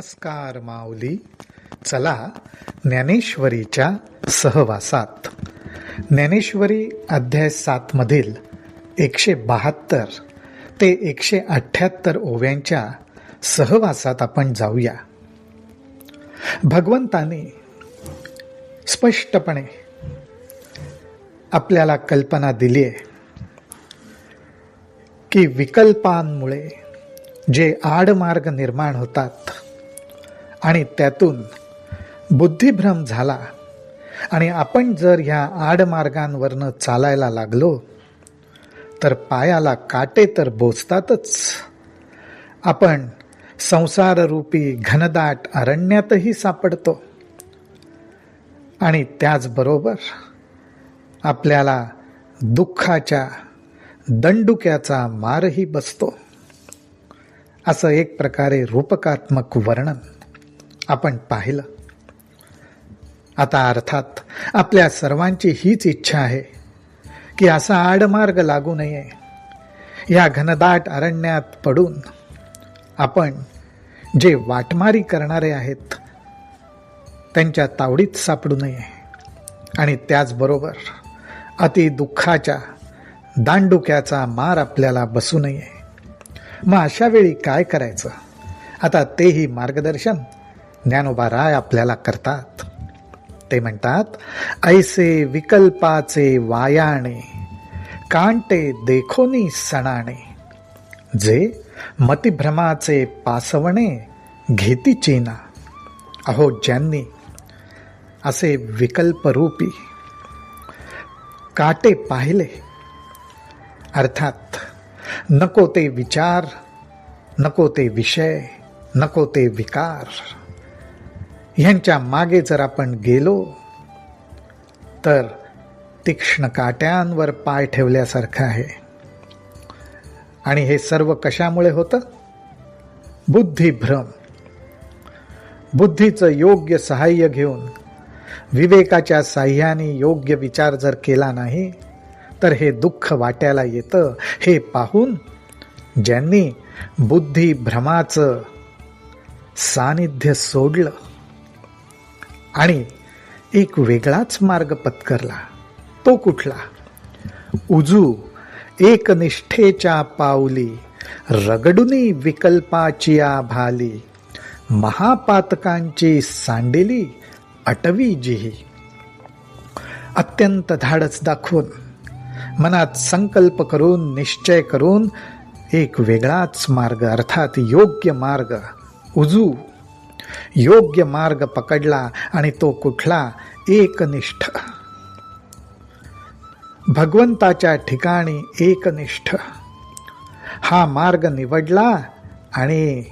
नमस्कार माऊली. चला ज्ञानेश्वरीच्या सहवासात. ज्ञानेश्वरी अध्याय 7 मधील 172 ते 178 ओव्यांच्या सहवासात आपण जाऊया. भगवंताने स्पष्टपणे आपल्याला कल्पना दिली आहे की विकल्पांमुळे जे आडमार्ग निर्माण होतात आणि त्यातून बुद्धिभ्रम झाला आणि आपण जर ह्या आडमार्गांवरनं चालायला लागलो तर पायाला काटे तर बोचतातच. आपण संसाररूपी घनदाट अरण्यातही सापडतो आणि त्याचबरोबर आपल्याला दुःखाच्या दंडुक्याचा मारही बसतो. असं एक प्रकारे रूपकात्मक वर्णन आपण पाहिलं. आता अर्थात आपल्या सर्वांची हीच इच्छा आहे की असा आडमार्ग लागू नये. या घनदाट अरण्यात पडून आपण जे वाटमारी करणारे आहेत त्यांच्या तावडीत सापडू नये आणि त्याचबरोबर अति दुःखाच्या दांडुक्याचा मार आपल्याला बसू नये. मग अशा वेळी काय करायचं? आता तेही मार्गदर्शन ज्ञानोबा राय आपल्याला करतात. ते म्हणतात, ऐसे विकल्पाचे वायाणे कांटे देखोनी सणाणे, जे मतिभ्रमाचे पासवणे घेती चीना. अहो, ज्यांनी असे विकल्परूपी काटे पाहिले, अर्थात नको ते विचार, नको ते विषय, नको ते विकार ह्यांच्या मागे जर आपण गेलो तर तीक्ष्ण काट्यांवर पाय ठेवल्यासारखं आहे. आणि हे सर्व कशामुळे होतं? बुद्धिभ्रम. बुद्धीचं योग्य सहाय्य घेऊन विवेकाच्या साह्याने योग्य विचार जर केला नाही तर हे दुःख वाट्याला येतं. हे पाहून ज्यांनी बुद्धिभ्रमाचं सानिध्य सोडलं आणि एक वेगळाच मार्ग पत्करला, तो कुठला? उजू एकनिष्ठेच्या पाऊली रगडुनी विकल्पाचिया भाली, महापातकांची सांडिली अटवी जिही. अत्यंत धाडस दाखवून मनात संकल्प करून निश्चय करून एक वेगळाच मार्ग, अर्थात योग्य मार्ग, उजू योग्य मार्ग पकडला. आणि तो कुठला? एकनिष्ठ. भगवंताच्या ठिकाणी एकनिष्ठ हा मार्ग निवडला आणि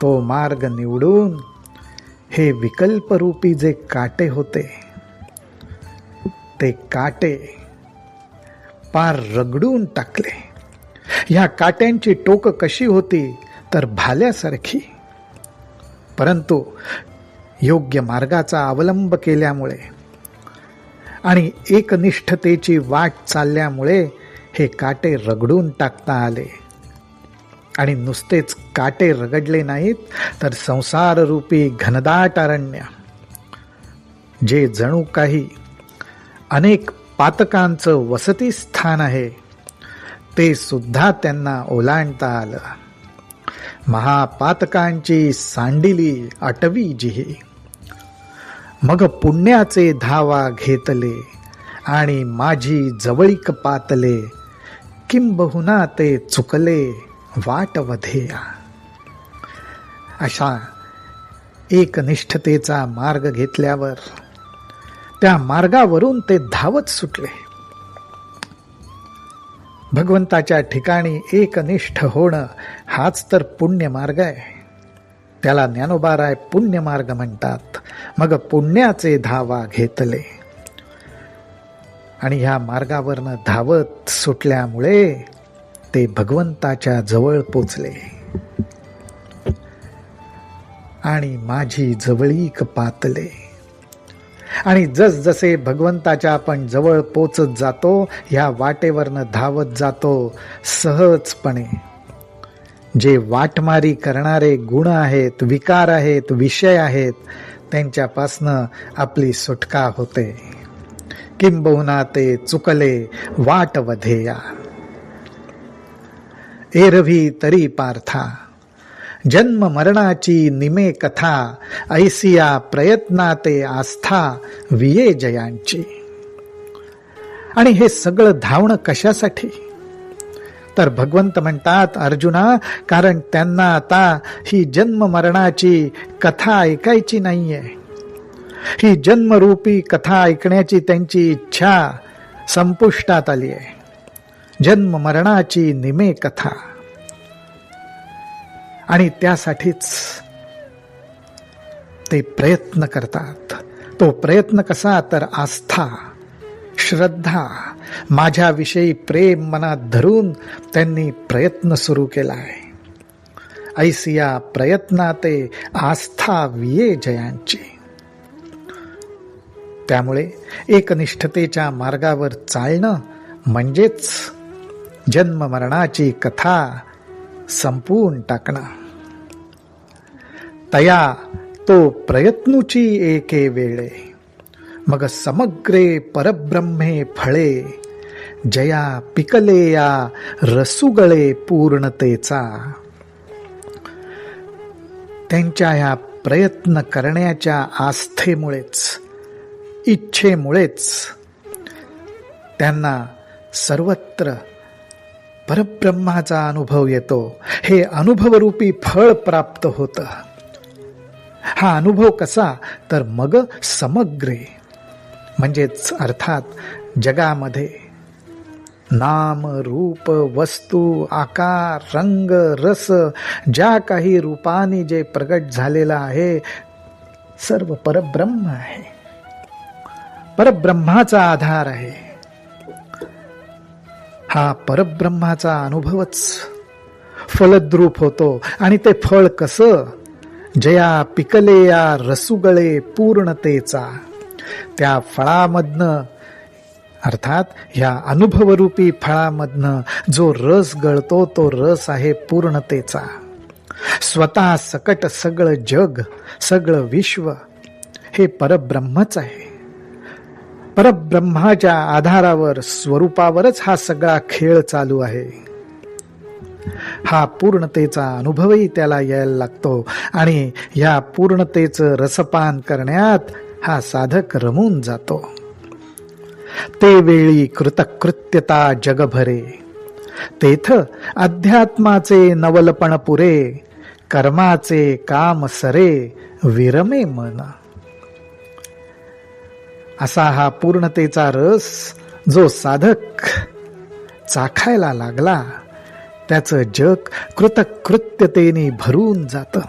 तो मार्ग निवडून हे विकल्परूपी जे काटे होते ते काटे पार रगडून टाकले. ह्या काट्यांची टोक कशी होती तर भाल्यासारखी, परंतु योग्य मार्गाचा अवलंब केल्यामुळे आणि एकनिष्ठतेची वाट चालल्यामुळे हे काटे रगडून टाकता आले. आणि नुसतेच काटे रगडले नाहीत तर संसाररूपी घनदाट अरण्य, जे जणू काही अनेक पातकांचं वसती स्थान आहे, ते सुद्धा त्यांना ओलांडता आलं. महापातकांची सांडिली अटवी जिही, मग पुण्याचे धावा घेतले आणि माझी जवळीक पातले, किंबहुना ते चुकले वाट वधेया. अशा एकनिष्ठतेचा मार्ग घेतल्यावर त्या मार्गावरून ते धावत सुटले. भगवंताच्या ठिकाणी एकनिष्ठ होणं हाच तर पुण्यमार्ग आहे. त्याला ज्ञानोबा राय पुण्यमार्ग म्हणतात. मग पुण्याचे धावा घेतले आणि ह्या मार्गावरनं धावत सुटल्यामुळे ते भगवंताच्या जवळ पोचले. आणि माझी जवळीक पातले. आणि जसजसे भगवंताच्या आपण जवळ पोचत जातो, ह्या वाटेवरनं धावत जातो, सहजपणे जे वाटमारी करणारे गुण आहेत, विकार आहेत, विषय आहेत, त्यांच्यापासनं आपली सुटका होते. किंबहुना ते चुकले वाट वधेया. एरवी तरी पार्था जन्म मरणाची निमे कथा, ऐसिया प्रयत्नाते आस्था विये जयांची. आणि हे सगळं धावणं कशासाठी? तर भगवंत म्हणतात, अर्जुना, कारण त्यांना आता ही जन्म मरणाची कथा ऐकायची नाहीये. ही जन्मरूपी कथा ऐकण्याची त्यांची इच्छा संपुष्टात आली आहे. जन्म मरणाची निमे कथा. आणि त्यासाठीच ते प्रयत्न करतात. तो प्रयत्न कसा? तर आस्था, श्रद्धा, माझ्याविषयी प्रेम मनात धरून त्यांनी प्रयत्न सुरू केला आहे. ऐसिया प्रयत्नाते आस्था विये जयांची. त्यामुळे एकनिष्ठतेच्या मार्गावर चालणं म्हणजेच जन्म मरणाची कथा संपवून टाकणं. तया तो प्रयत्नुची एके वेळे, मग समग्रे परब्रह्मे फळे, जया पिकले या रसुगळे पूर्णतेचा. त्यांच्या या प्रयत्न करण्याच्या आस्थेमुळेच, इच्छेमुळेच त्यांना सर्वत्र परब्रह्माचा अनुभव येतो. हे अनुभवरूपी फळ प्राप्त होतं. हा अनुभव कसा? तर मग समग्रे म्हणजेच अर्थात जगामध्ये नाम, रूप, वस्तू, आकार, रंग, रस, ज्या काही रूपाने जे प्रगट झालेलं आहे, सर्व परब्रह्म आहे. परब्रह्माचा आधार आहे. हा परब्रह्माचा अनुभवच फलद्रूप होतो. आणि ते फळ कसं? जया पिकले या रसुगळे पूर्णतेचा. त्या फळामधनं, अर्थात ह्या अनुभवरूपी फळामधनं जो रस गळतो, तो रस आहे पूर्णतेचा. स्वतः सकट सगळं जग, सगळं विश्व हे परब्रह्मच आहे. परब्रह्माच्या आधारावर, स्वरूपावरच हा सगळा खेळ चालू आहे. हा पूर्णतेचा अनुभवही त्याला यायला लागतो. आणि या पूर्णतेचं रसपान करण्यात हा साधक रमून जातो. ते वेळी कृतकृत्यता जगभरे, तेथ अध्यात्माचे नवलपण पुरे, कर्माचे काम सरे विरमे मन. असा हा पूर्णतेचा रस जो साधक चाखायला लागला, त्याचं जग कृतकृत्यतेने भरून जातं.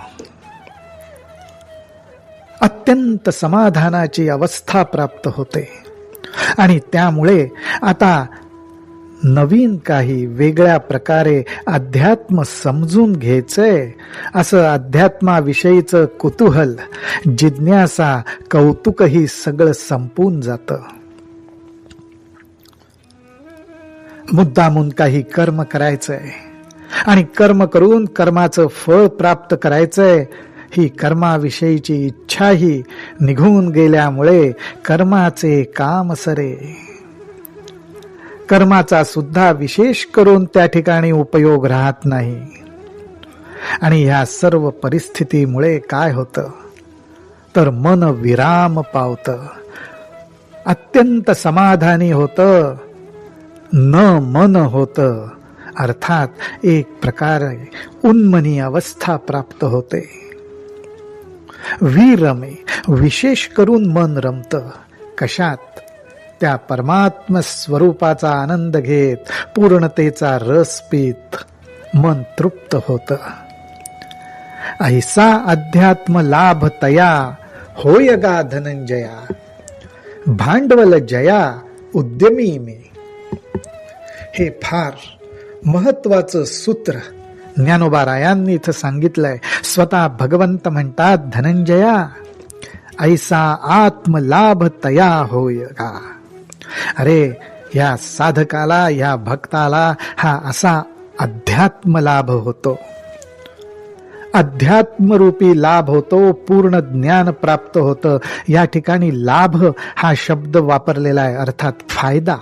अत्यंत समाधानाची अवस्था प्राप्त होते. आणि त्यामुळे आता नवीन काही वेगळ्या प्रकारे अध्यात्म समजून घ्यायचंय, असं अध्यात्माविषयीचं कुतूहल, जिज्ञासा, कौतुकही सगळं संपून जातं. मुद्दामून काही कर्म करायचंय आणि कर्म करून कर्माचं फळ प्राप्त करायचंय, ही कर्माविषयीची इच्छाही निघून गेल्यामुळे कर्माचे काम सरे. कर्माचा सुद्धा विशेष करून त्या ठिकाणी उपयोग राहत नाही. आणि ह्या सर्व परिस्थितीमुळे काय होतं? तर मन विराम पावतं, अत्यंत समाधानी होतं, न मन होतं. अर्थात एक प्रकारे उन्मनी अवस्था प्राप्त होते. विरमे, विशेष करून मन रमतं. कशात? त्या परमात्म स्वरूपाचा आनंद घेत, पूर्णतेचा रस पीत मन तृप्त होतं. ऐसा अध्यात्म लाभ तया, होय गा धनंजया, भांडवल जया उद्यमी मी. हे फार महत्वाचं सूत्र ज्ञानोबारायांनी इथं सांगितलंय. स्वतः भगवंत म्हणतात, धनंजया, ऐसा आत्मलाभ तया होय गा. अरे, या साधकाला, या भक्ताला हा असा अध्यात्म लाभ होतो. अध्यात्मरूपी लाभ होतो, पूर्ण ज्ञान प्राप्त होतं. या ठिकाणी लाभ हा शब्द वापरलेला आहे, अर्थात फायदा.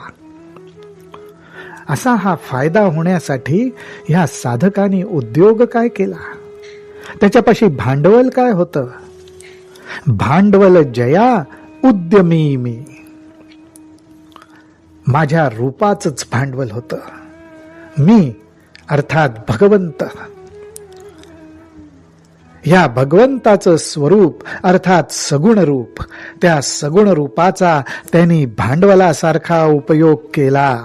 असा हा फायदा होण्यासाठी ह्या साधकांनी उद्योग काय केला, त्याच्यापाशी भांडवल काय होतं. भांडवल जया उद्यमी मी. माझ्या रूपाचंच भांडवल होतं. मी अर्थात भगवंत. या भगवंताचं स्वरूप अर्थात सगुण रूप, त्या सगुण रूपाचा त्यांनी भांडवलासारखा उपयोग केला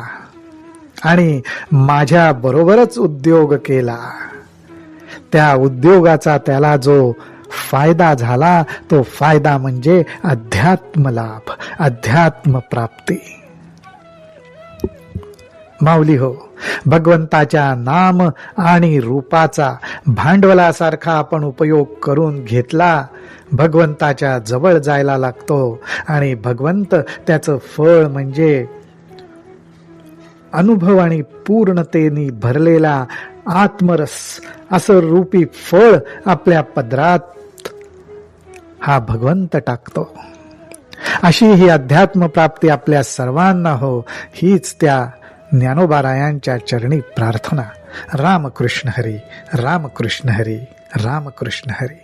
आणि माझ्या बरोबरच उद्योग केला. त्या उद्योगाचा त्याला जो फायदा झाला, तो फायदा म्हणजे अध्यात्म लाभ, अध्यात्म प्राप्ती. माऊली हो, भगवंताच्या नाम आणि रूपाचा भांडवलासारखा आपण उपयोग करून घेतला, भगवंताच्या जवळ जायला लागतो आणि भगवंत त्याचं फळ म्हणजे अनुभव आणि पूर्णतेने भरलेला आत्मरस असं रूपी फळ आपल्या पदरात हा भगवंत टाकतो. अशी ही अध्यात्म प्राप्ती आपल्या सर्वांना हो, हीच त्या ज्ञानोबारायांच्या चरणी प्रार्थना. रामकृष्ण हरी, रामकृष्ण हरी, रामकृष्ण हरी.